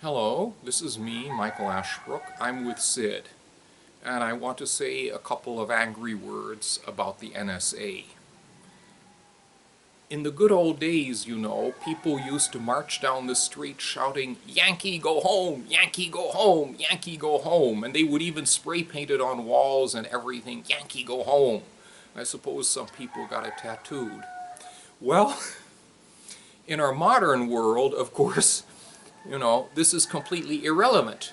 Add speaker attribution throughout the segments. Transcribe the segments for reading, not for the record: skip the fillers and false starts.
Speaker 1: Hello, this is me, Michael Ashbrook. I'm with Sid, and I want to say a couple of angry words about the NSA. In the good old days, you know, people used to march down the street shouting, "Yankee, go home! Yankee, go home! Yankee, go home!" And they would even spray paint it on walls and everything, "Yankee, go home!" I suppose some people got it tattooed. Well, in our modern world, of course, this is completely irrelevant.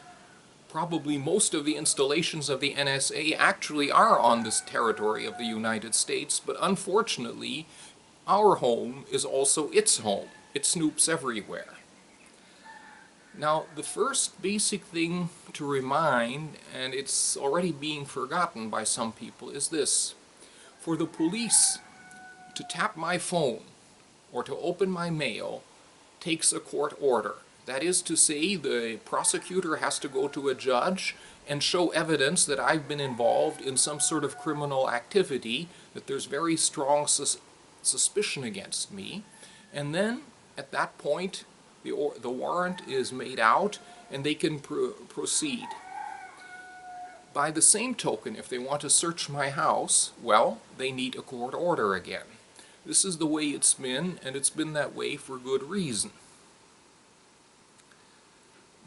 Speaker 1: Probably most of the installations of the NSA actually are on this territory of the United States, but unfortunately, our home is also its home. It snoops everywhere. Now, the first basic thing to remind, and it's already being forgotten by some people, is this. For the police to tap my phone or to open my mail takes a court order. That is to say, the prosecutor has to go to a judge and show evidence that I've been involved in some sort of criminal activity, that there's very strong suspicion against me, and then at that point the warrant is made out and they can proceed. By the same token, if they want to search my house, well, they need a court order again. This is the way it's been, and it's been that way for good reason.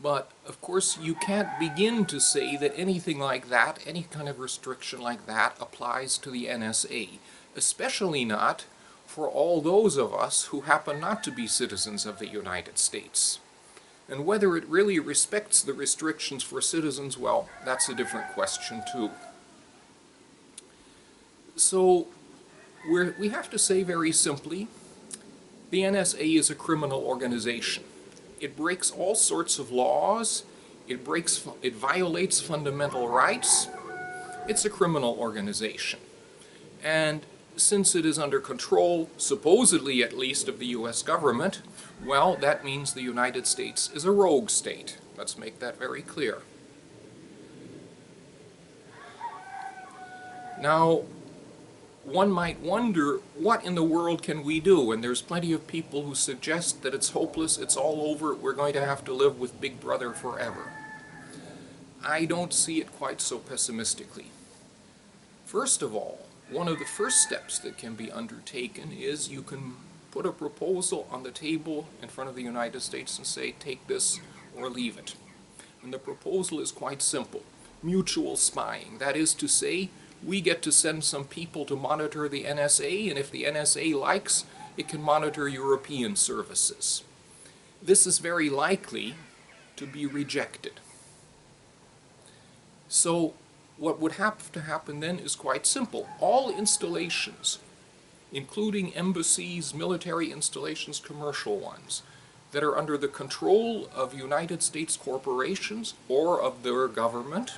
Speaker 1: But, of course, you can't begin to say that anything like that, any kind of restriction like that, applies to the NSA, especially not for all those of us who happen not to be citizens of the United States. And whether it really respects the restrictions for citizens, well, that's a different question too. So, we have to say very simply, the NSA is a criminal organization. It breaks all sorts of laws, it violates fundamental rights. It's a criminal organization. And since it is under control, supposedly at least, of the US government, well, that means the United States is a rogue state. Let's make that very clear. Now, one might wonder, what in the world can we do? And there's plenty of people who suggest that it's hopeless, it's all over, we're going to have to live with Big Brother forever. I don't see it quite so pessimistically. First of all, one of the first steps that can be undertaken is you can put a proposal on the table in front of the United States and say, take this or leave it. And the proposal is quite simple. Mutual spying. That is to say, we get to send some people to monitor the NSA, and if the NSA likes, it can monitor European services. This is very likely to be rejected. So what would have to happen then is quite simple. All installations, including embassies, military installations, commercial ones, that are under the control of United States corporations or of their government,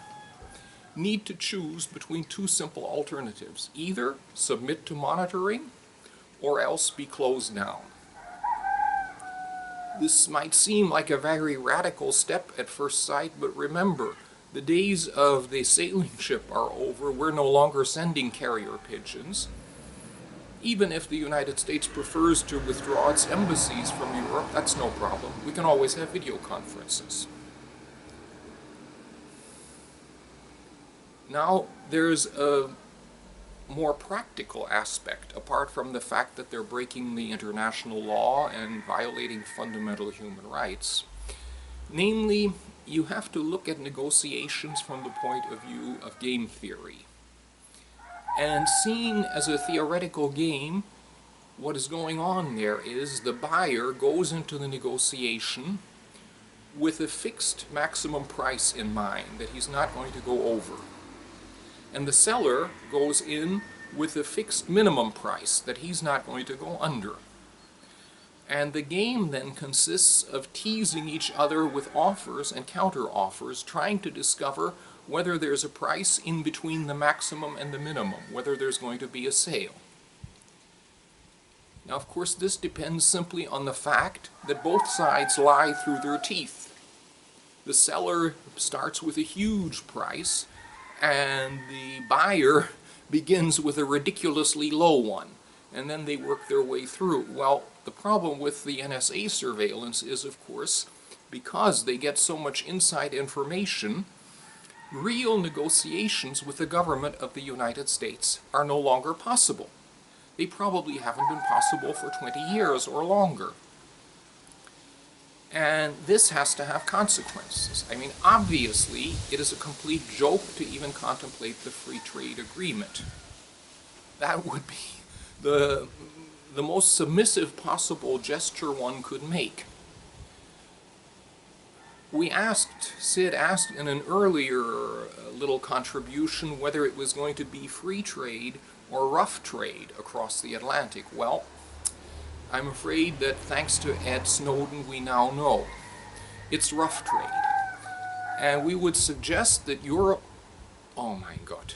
Speaker 1: need to choose between two simple alternatives. Either submit to monitoring or else be closed down. This might seem like a very radical step at first sight, but remember, the days of the sailing ship are over. We're no longer sending carrier pigeons. Even if the United States prefers to withdraw its embassies from Europe, that's no problem. We can always have video conferences. Now, there's a more practical aspect, apart from the fact that they're breaking the international law and violating fundamental human rights. Namely, you have to look at negotiations from the point of view of game theory. And seeing as a theoretical game, what is going on there is the buyer goes into the negotiation with a fixed maximum price in mind that he's not going to go over. And the seller goes in with a fixed minimum price that he's not going to go under. And the game then consists of teasing each other with offers and counter-offers, trying to discover whether there's a price in between the maximum and the minimum, whether there's going to be a sale. Now, of course, this depends simply on the fact that both sides lie through their teeth. The seller starts with a huge price, and the buyer begins with a ridiculously low one, and then they work their way through. Well, the problem with the NSA surveillance is, of course, because they get so much inside information, real negotiations with the government of the United States are no longer possible. They probably haven't been possible for 20 years or longer. And this has to have consequences. I mean, obviously, it is a complete joke to even contemplate the free trade agreement. That would be the most submissive possible gesture one could make. Sid asked in an earlier little contribution whether it was going to be free trade or rough trade across the Atlantic. Well, I'm afraid that thanks to Ed Snowden, we now know it's rough trade. And we would suggest that Europe... Oh my God.